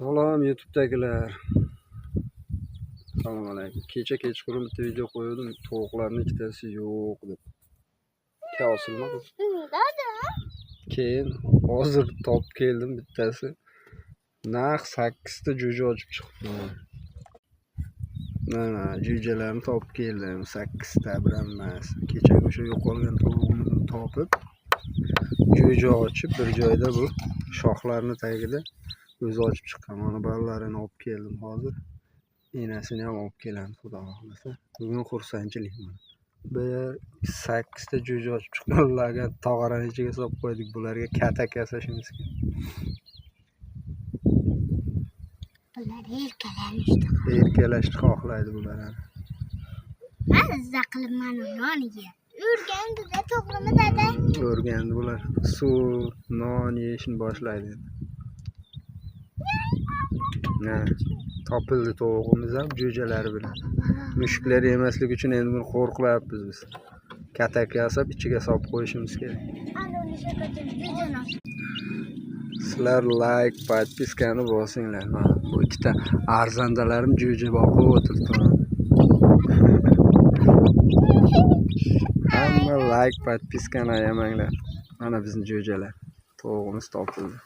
Salom YouTube'dagilar. Assalomu alaykum. Kechqurun bitta video qo'ydim. Tovuqlarning ikkitasi yo'q deb. Osilmadi. Keyin hozir topib keldim bittasi. Naq 8 ta jo'ja ochib chiqibdi. Mana jo'jalarni topib keldim. 8 ta bilan emas. Kecha o'sha yo'qolgan tovuqni topib, jo'ja ochib bir joyda bu shoxlarning tagida o'zi ochib chiqqan. Mana bolalarini olib keldim hozir. Enasini ham olib keladi xudo xohlasa. Bugun xursandchilik. Bir 8 ta jo'ja ochib chiqqan. Ularga tog'orani ichiga solib qo'ydik. Bularga katak yasashimiz kerak. Bular Erkalashni xohlaydi bular. Mazza qilib mana noniga o'rgandi-da, to'g'rimi dada? O'rgandi bular. Suv, non yeyishni boshlaydi. Topildi tovuqimiz ham jo'jalari bilan. Mushuklar yemaslik uchun endi buni qo'riqlayapmiz biz. Katak yasab ichiga solib qo'yishimiz kerak. Sizlar like, podpiskani bosinglar. Bu ikkita arzandalarim jo'ja boqib o'tiribdi. Hamma like, podpiskani ayamanglar. Mana bizning jo'jalar. Tovuqimiz topildi.